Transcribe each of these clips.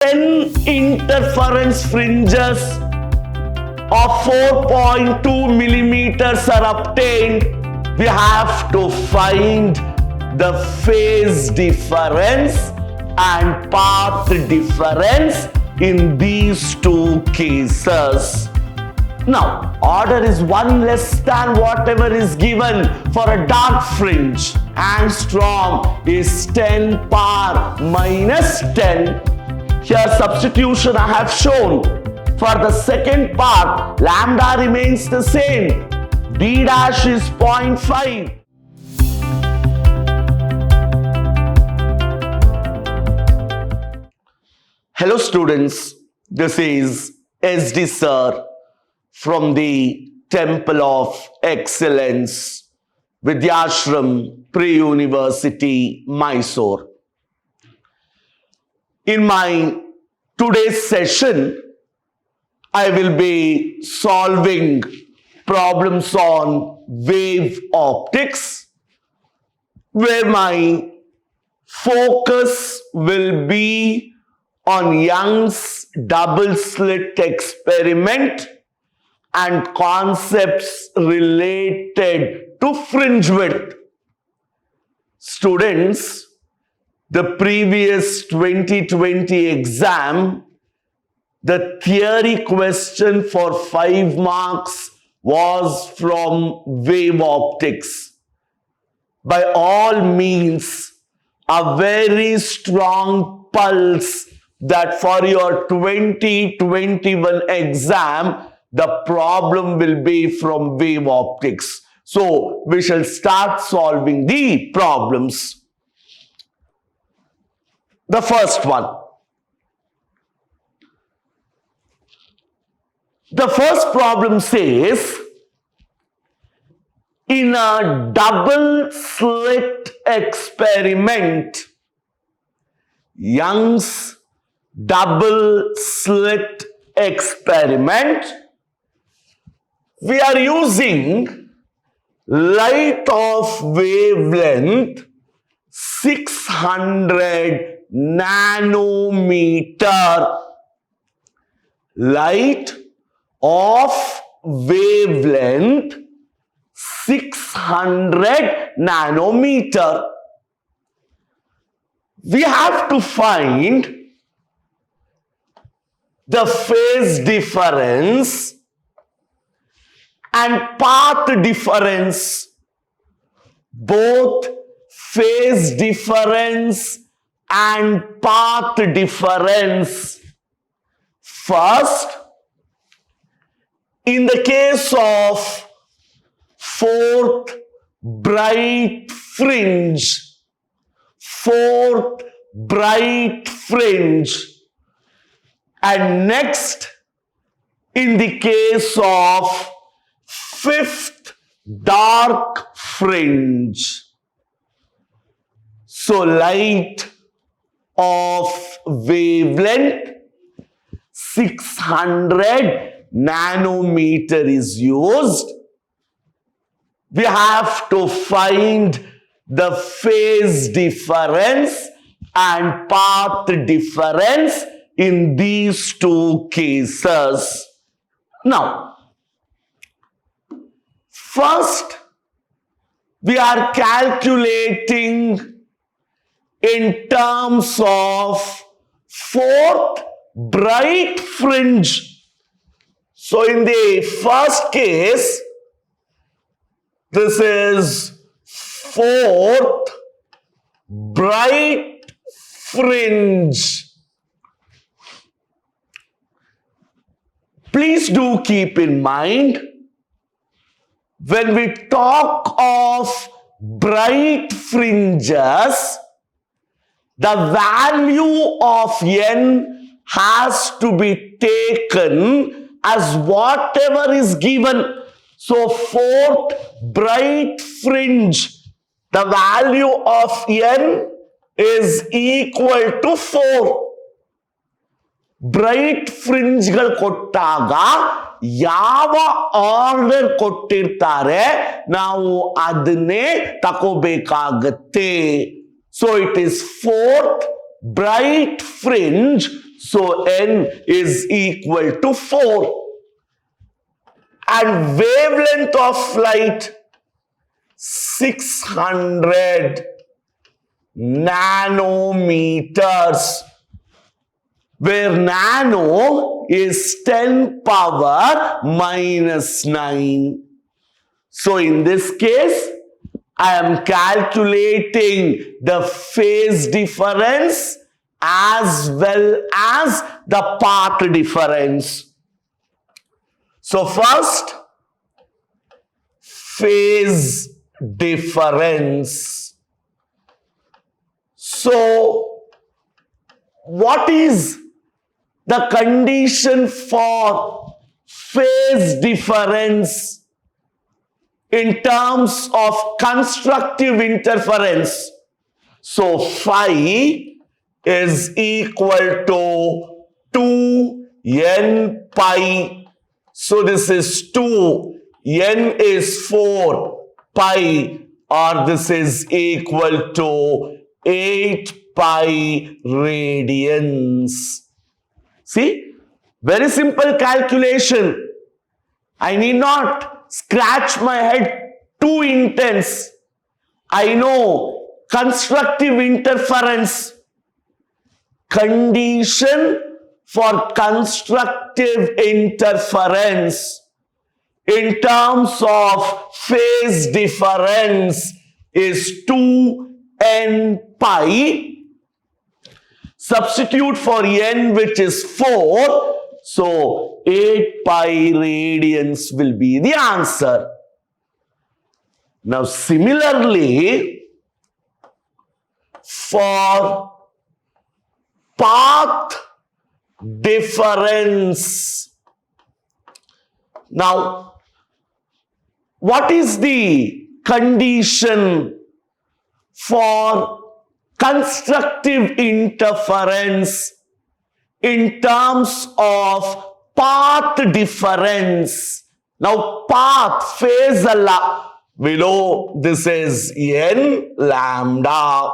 10 interference fringes of 4.2 millimeters are obtained, we have to find the phase difference and path difference in these two cases. Now, order is 1 less than whatever is given for a dark fringe. Angstrom is 10 power minus 10. Here substitution I have shown. For the second part, lambda remains the same. D dash is 0.5. Hello students, this is SD Sir from the Temple of Excellence, Vidhyaashram Pre-University, Mysuru. In my today's session, I will be solving problems on wave optics, where my focus will be on Young's double slit experiment and concepts related to fringe width. Students, the previous 2020 exam, the theory question for 5 marks was from wave optics. By all means, a very strong pulse that for your 2021 exam, the problem will be from wave optics. So, we shall start solving the problems. The first one. The first problem says, in a double slit experiment, Young's double slit experiment, we are using light of wavelength 600 nanometer. Light of wavelength 600 nanometer. We have to find the phase difference and path difference. Both phase difference and path difference. First, in the case of fourth bright fringe, and next in the case of fifth dark fringe. So light of wavelength 600 nanometer is used. We have to find the phase difference and path difference in these two cases. Now, first, we are calculating in terms of fourth bright fringe. So, in the first case, this is fourth bright fringe. Please do keep in mind, when we talk of bright fringes, the value of n has to be taken as whatever is given. So, fourth bright fringe, the value of n is equal to 4. Bright ಫ್ರಿಂಜ್ಗಳು ಕೊಟ್ಟಾಗ ಯಾವ order ಕೊಟ್ಟಿರ್ತಾರೆ ನಾವು ಅದನ್ನೇ ತಗೋಬೇಕಾಗತ್ತೆ. So it is fourth bright fringe So n is equal to 4. And wavelength of light 600 nanometers, where nano is 10 power minus 9. So in this case, I am calculating the phase difference as well as the path difference. So first, phase difference. So what is the condition for phase difference in terms of constructive interference? So phi is equal to 2n pi. So this is 2, n is 4, pi, or this is equal to 8 pi radians. See, very simple calculation. I need not scratch my head too intense. I know constructive interference. Condition for constructive interference in terms of phase difference is 2n pi. Substitute for n, which is 4. So 8 pi radians will be the answer. Now similarly, for path difference. Now, what is the condition for constructive interference in terms of path difference? Now, path, phase Allah, below this is n lambda.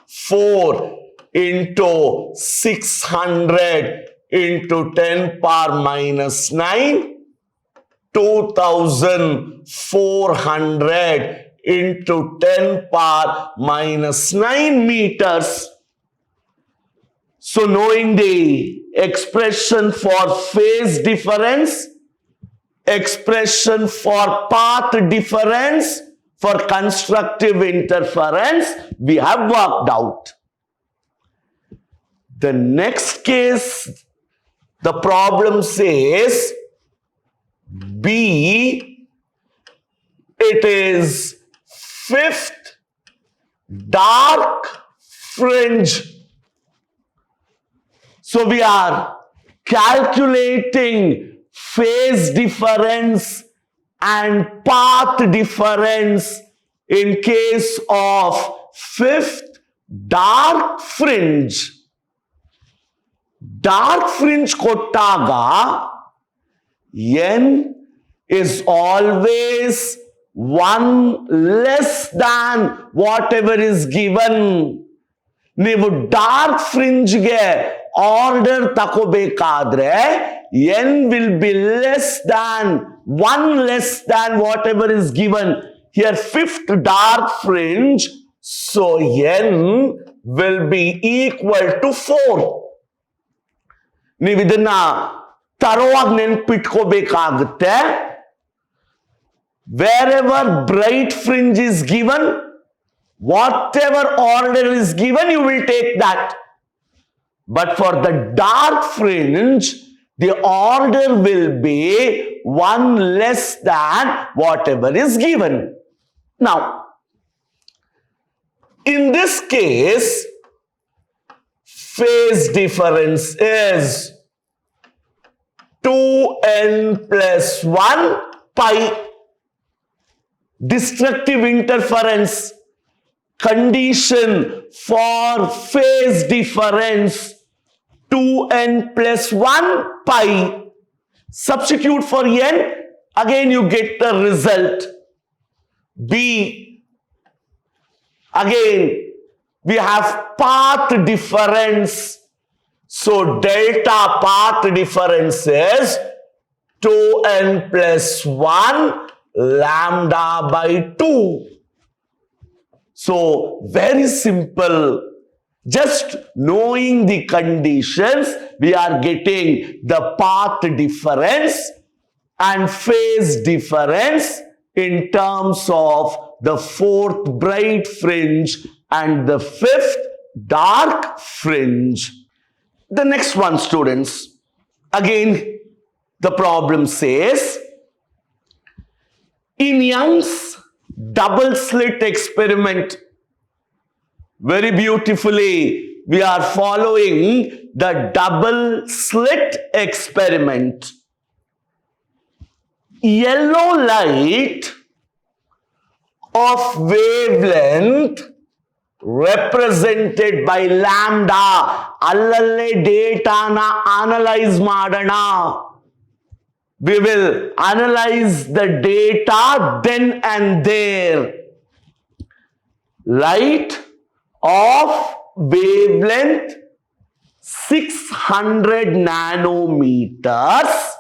4 into 600 into 10 power minus 9, 2400 into 10 power minus 9 meters. So knowing the expression for phase difference, expression for path difference, for constructive interference, we have worked out. The next case, the problem says B, it is fifth dark fringe. So we are calculating phase difference and path difference in case of fifth dark fringe. Dark fringe kottaga n is always 1 less than whatever is given. ನೀವು dark ಫ್ರಿಂಜ್ಗೆ order ತಗೋಬೇಕಾದ್ರೆ n will be less than 1 less than whatever is given. Here fifth dark fringe, so n will be equal to 4. ನೀವು ಇದನ್ನ ತರೋವಾಗಿ ನೆನ್ಪಿಟ್ಕೋಬೇಕಾಗುತ್ತೆ. Wherever bright fringe is given, whatever order is given, you will take that. But for the dark fringe, the order will be 1 less than whatever is given. Now, in this case, phase difference is 2n plus 1 pi. Destructive interference. Condition for phase difference 2n plus 1 pi. Substitute for n, again you get the result. B, again we have path difference. So delta path difference is 2n plus 1 lambda by 2. So very simple. Just knowing the conditions, we are getting the path difference and phase difference in terms of the fourth bright fringe and the fifth dark fringe. The next one, students. Again, the problem says, in Young's double slit experiment, very beautifully, we are following the double slit experiment. Yellow light of wavelength represented by lambda. Allalle data na analyze madana. We will analyze the data then and there. Light of wavelength 600 nanometers,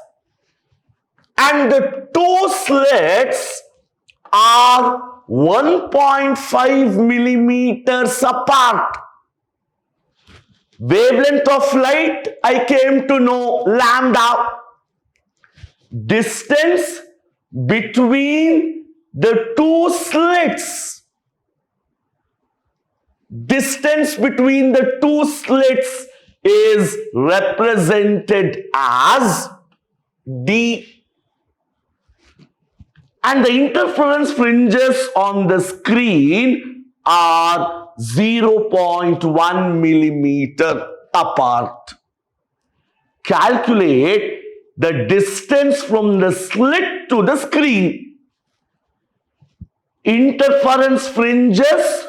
and the two slits are 1.5 millimeters apart. Wavelength of light, I came to know lambda. Distance between the two slits. Distance between the two slits is represented as D. And the interference fringes on the screen are 0.1 millimeter apart. Calculate the distance from the slit to the screen. Interference fringes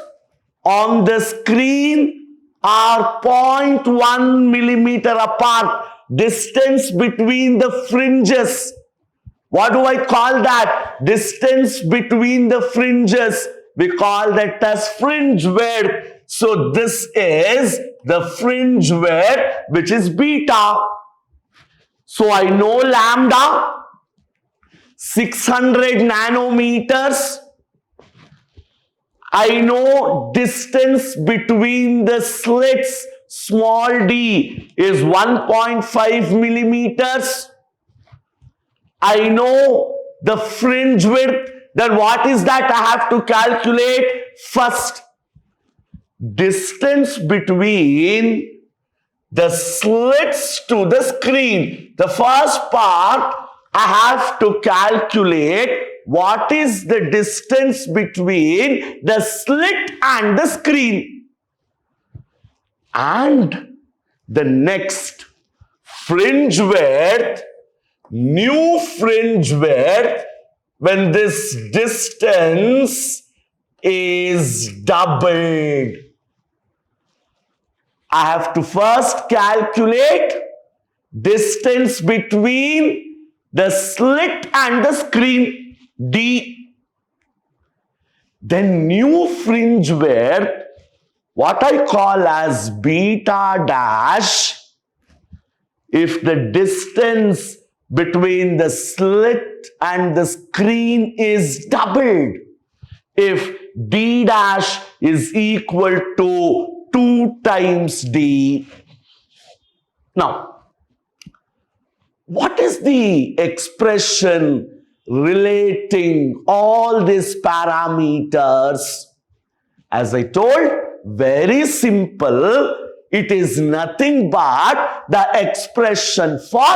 on the screen are 0.1 millimeter apart. Distance between the fringes. What do I call that? Distance between the fringes. We call that as fringe width. So this is the fringe width, which is beta. So I know lambda, 600 nanometers. I know distance between the slits, small d, is 1.5 millimeters. I know the fringe width. Then what is that I have to calculate? First, distance between the slits to the screen. The first part, I have to calculate what is the distance between the slit and the screen. And the next, fringe width, new fringe width, when this distance is doubled. I have to first calculate distance between the slit and the screen, D. Then new fringe width, what I call as beta dash, if the distance between the slit and the screen is doubled. If D dash is equal to 2 times D. Now, what is the expression relating all these parameters? As I told, very simple. It is nothing but the expression for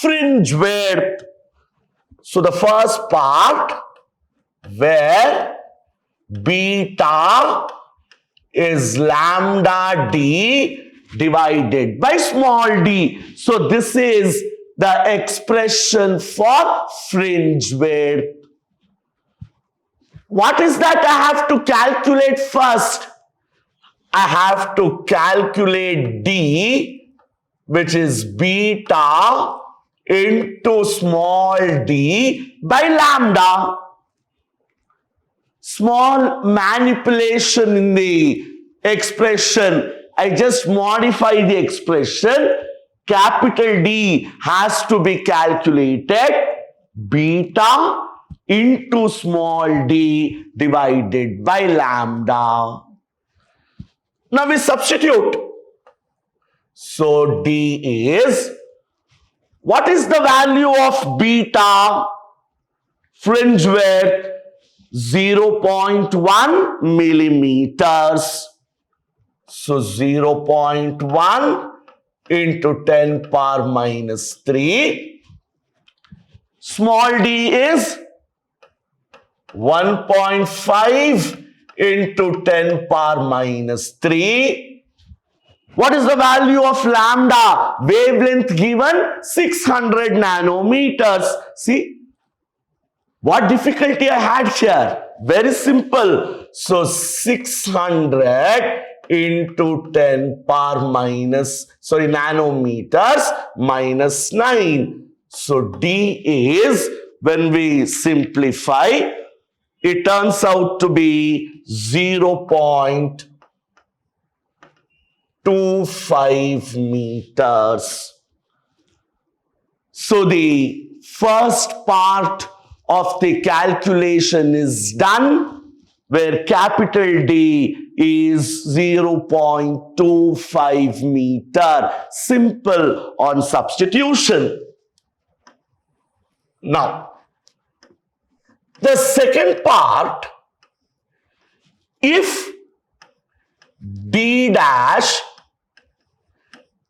fringe width. So the first part, where beta is lambda d divided by small d. So this is the expression for fringe width. What is that I have to calculate first? I have to calculate d, which is beta into small d by lambda. Small manipulation in the expression. I just modify the expression. Capital D has to be calculated beta into small d divided by lambda. Now we substitute. So D is, what is the value of beta? Fringe width 0.1 millimeters. So 0.1 into 10 power minus 3. Small d is 1.5 into 10 power minus 3. What is the value of lambda? Wavelength given 600 nanometers. See, what difficulty I had here? Very simple. So 600 into 10 power nanometers minus 9. So D is, when we simplify, it turns out to be 0.25 meters. So the first part of the calculation is done, where capital D is 0.25 meter. Simple on substitution. Now, the second part, if D dash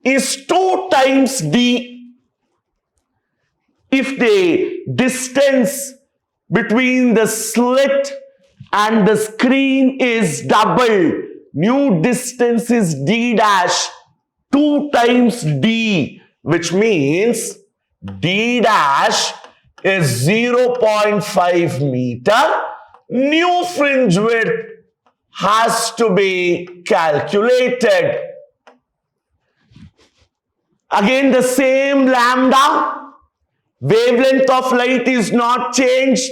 is 2 times D, if the distance between the slit and the screen is double, new distance is D dash 2 times D, which means D dash is 0.5 meter. New fringe width has to be calculated. Again, the same lambda. Wavelength of light is not changed.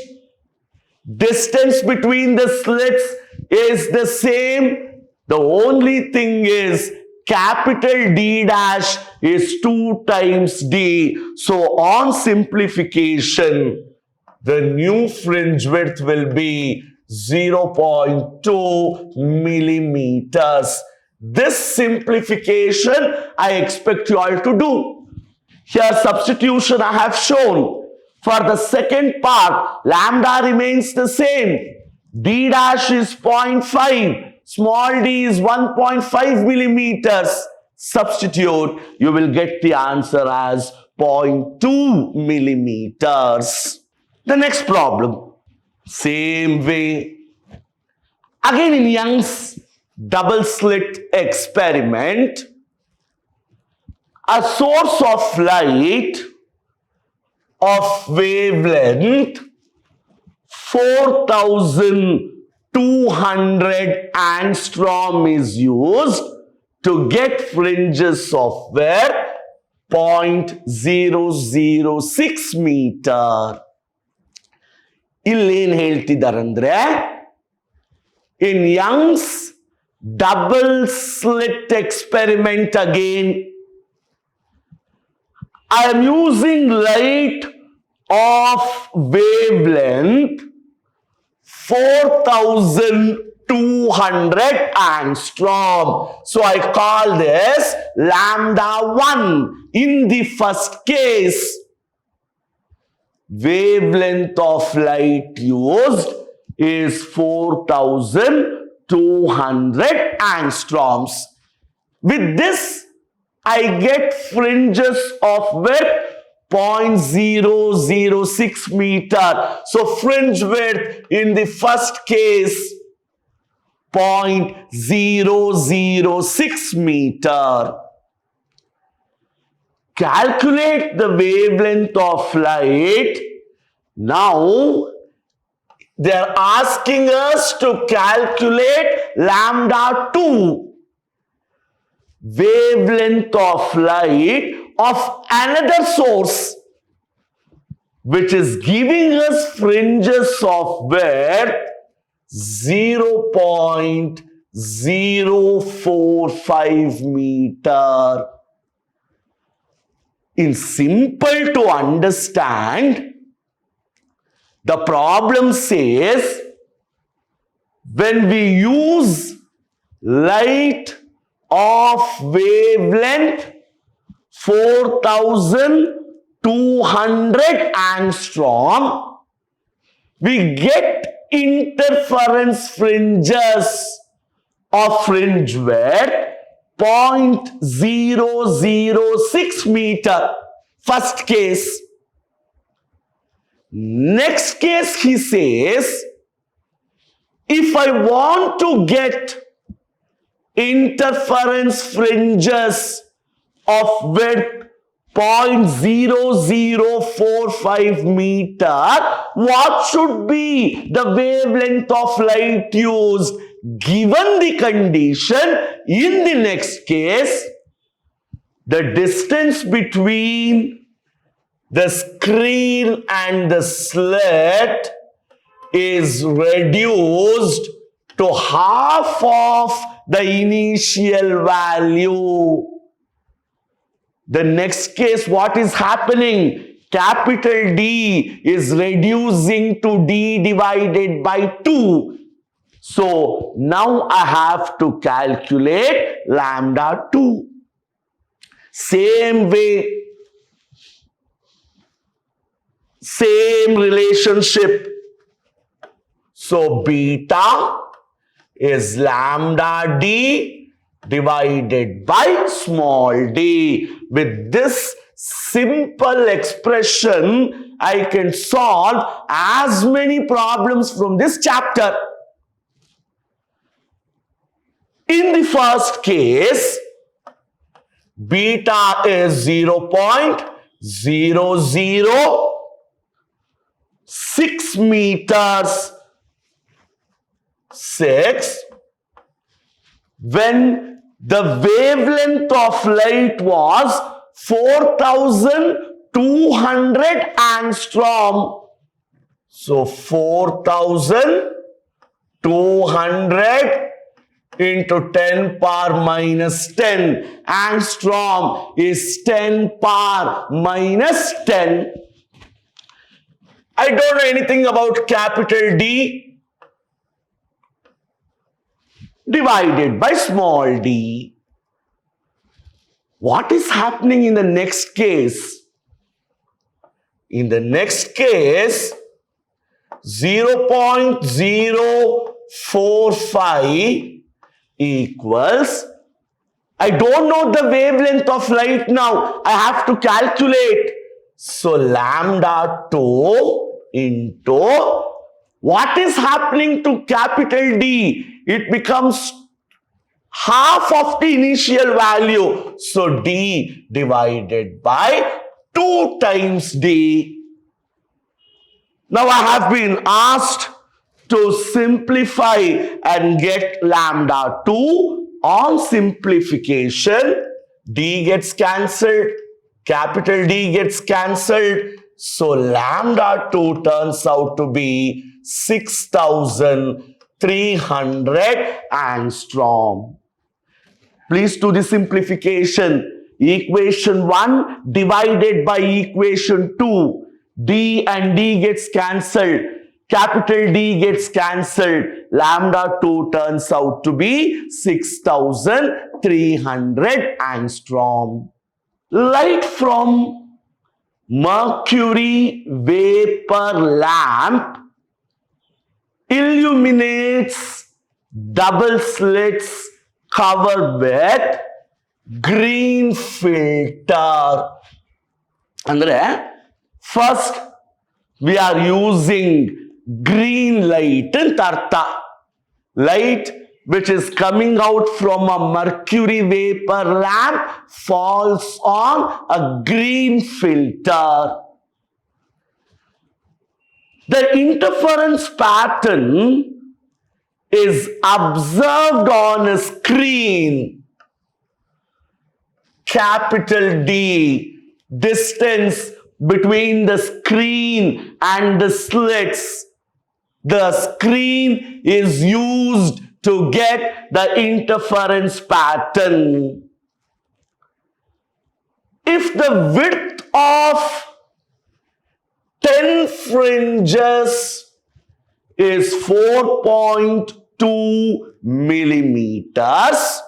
Distance between the slits is the same. The only thing is capital D dash is 2 times D. So on simplification, the new fringe width will be 0.2 millimeters. This simplification I expect you all to do. Here substitution I have shown. For the second part, lambda remains the same. D dash is 0.5. Small d is 1.5 millimeters. Substitute, you will get the answer as 0.2 millimeters. The next problem, same way. Again in Young's double slit experiment, a source of light of wavelength 4200 angstrom is used to get fringes of where 0.006 meter. Illen heltidarandre, in Young's double slit experiment again, I am using light of wavelength 4200 angstrom. So I call this lambda 1. In the first case, wavelength of light used is 4200 angstroms. With this, I get fringes of width 0.006 meter. So fringe width in the first case 0.006 meter. Calculate the wavelength of light. Now they are asking us to calculate lambda 2. Wavelength of light of another source, which is giving us fringes of width 0.006 0.045 meter. In simple to understand, the problem says when we use light of wavelength 4200 angstrom, we get interference fringes of fringe width 0.006 meter. First case. Next case, he says, if I want to get interference fringes of width 0.0045 meter, what should be the wavelength of light used? Given the condition, in the next case, the distance between the screen and the slit is reduced to half of the initial value. The next case, what is happening? Capital D is reducing to D divided by 2. So now I have to calculate lambda 2. Same way, same relationship. So beta is lambda D divided by small d. With this simple expression, I can solve as many problems from this chapter. In the first case, beta is 0.006 meters. 6. When the wavelength of light was 4200 angstrom. So 4200 into 10 power minus 10. Angstrom is 10 power minus 10. I don't know anything about capital D. Divided by small d. What is happening in the next case? In the next case, 0.045 equals, I don't know the wavelength of light now. I have to calculate. So lambda 2 into, what is happening to capital D? It becomes half of the initial value. So D divided by 2 times D. Now I have been asked to simplify and get lambda 2. On simplification, D gets cancelled, capital D gets cancelled. So lambda 2 turns out to be 6300 angstrom. Please do the simplification. Equation 1 divided by equation 2. D and D gets cancelled. Capital D gets cancelled. Lambda 2 turns out to be 6300 angstrom. Light from mercury vapor lamp illuminates double slits covered with green filter. Andre, first we are using green light in tartha. Light which is coming out from a mercury vapor lamp falls on a green filter. The interference pattern is observed on a screen. Capital D, distance between the screen and the slits. The screen is used to get the interference pattern. If the width of 10 fringes is 4.2 millimeters,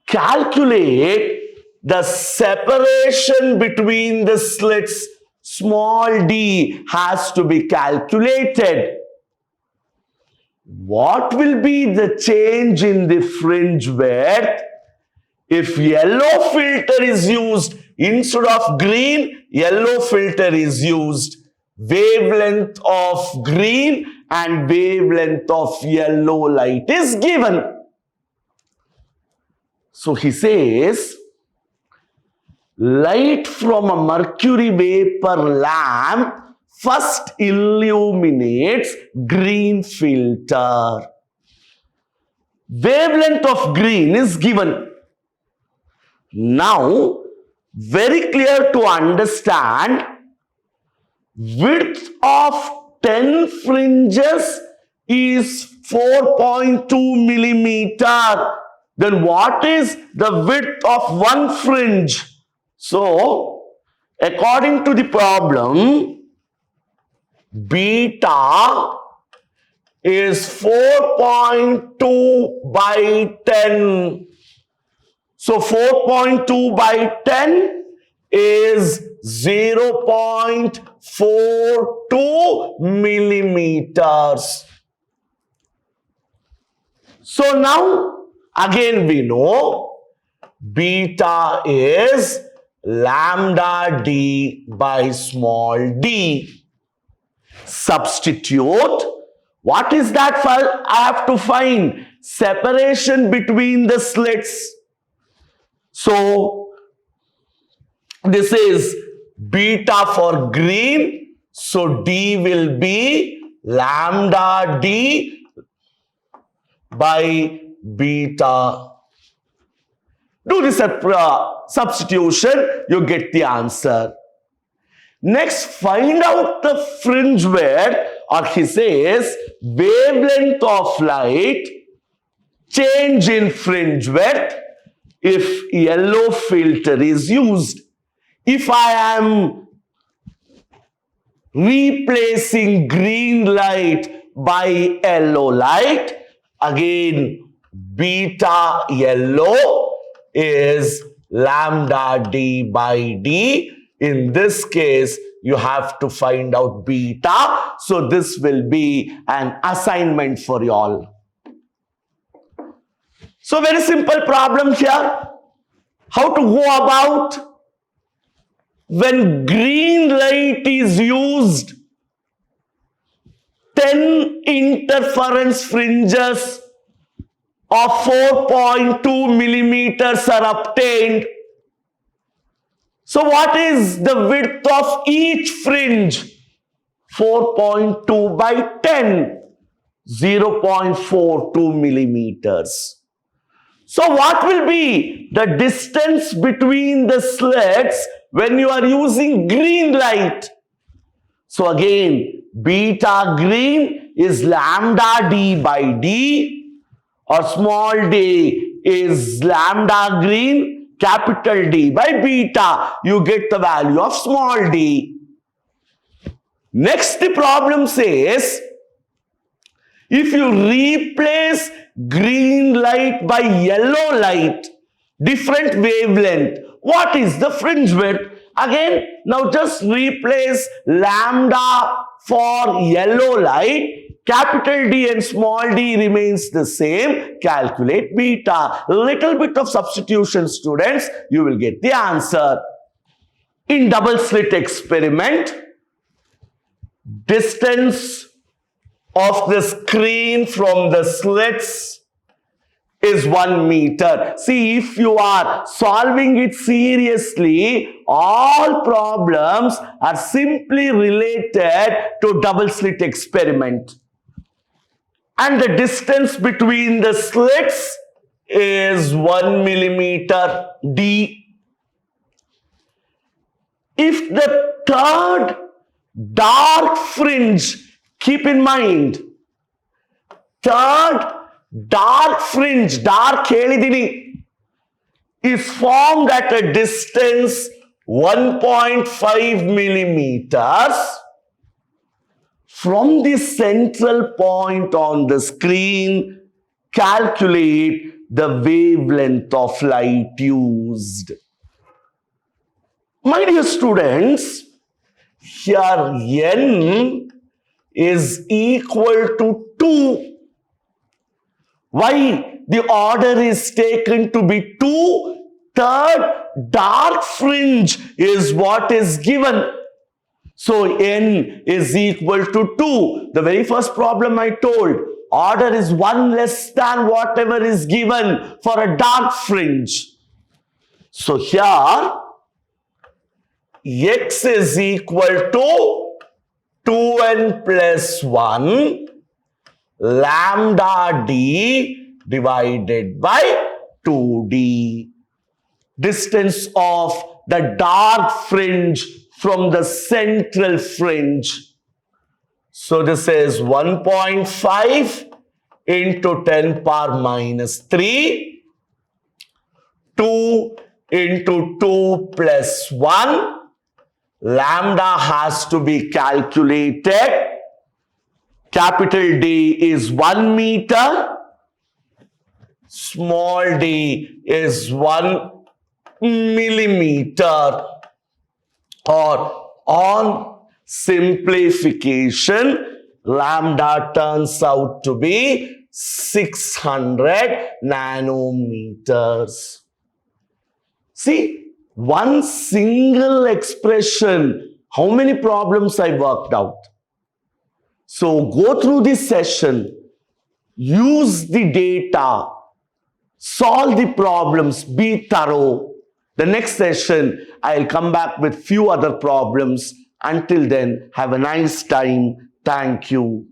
calculate the separation between the slits. Small d has to be calculated. What will be the change in the fringe width if yellow filter is used instead of green? Yellow filter is used. Wavelength of green and wavelength of yellow light is given. So he says, light from a mercury vapor lamp first illuminates green filter. Wavelength of green is given. Now, very clear to understand, width of 10 fringes is 4.2 millimeter. Then what is the width of one fringe? So, according to the problem, beta is 4.2 by 10. So, 4.2 by 10 is 0.42 millimeters. So, now again we know beta is lambda d by small d. Substitute. What is that? I have to find separation between the slits. So, this is beta for green. So, d will be lambda d by beta. Do this substitution, you get the answer. Next, find out the fringe width, or he says wavelength of light, change in fringe width if yellow filter is used. If I am replacing green light by yellow light, again beta yellow is lambda d by d. In this case, you have to find out beta. So this will be an assignment for you all. So very simple problem here. How to go about when green light is used, 10 interference fringes of 4.2 millimeters are obtained. So what is the width of each fringe? 4.2 by 10, 0.42 millimeters. So what will be the distance between the slits when you are using green light? So again, beta green is lambda d by d, or small d is lambda green, capital D by beta. You get the value of small d. Next, the problem says, if you replace green light by yellow light, different wavelength, what is the fringe width? Again, now just replace lambda for yellow light. Capital D and small d remains the same. Calculate beta. Little bit of substitution, students. You will get the answer. In double slit experiment, distance of the screen from the slits is 1 meter. See, if you are solving it seriously, all problems are simply related to double slit experiment. And the distance between the slits is 1 millimeter d. If the third dark fringe, keep in mind, third dark fringe, dark helidini, is formed at a distance 1.5 millimeters from the central point on the screen. Calculate the wavelength of light used. My dear students, here n is equal to 2. Why? The order is taken to be 2. Third dark fringe is what is given. So n is equal to 2. The very first problem I told, order is 1 less than whatever is given for a dark fringe. So here x is equal to 2n plus 1 lambda d divided by 2d. Distance of the dark fringe from the central fringe. So this is 1.5 into 10 power minus 3, 2 into 2 plus 1. Lambda has to be calculated. Capital D is 1 meter. Small d is 1 millimeter. Or on simplification, lambda turns out to be 600 nanometers. See, one single expression, how many problems I worked out. So go through this session, use the data, solve the problems, be thorough. The next session, I'll come back with few other problems. Until then, have a nice time. Thank you.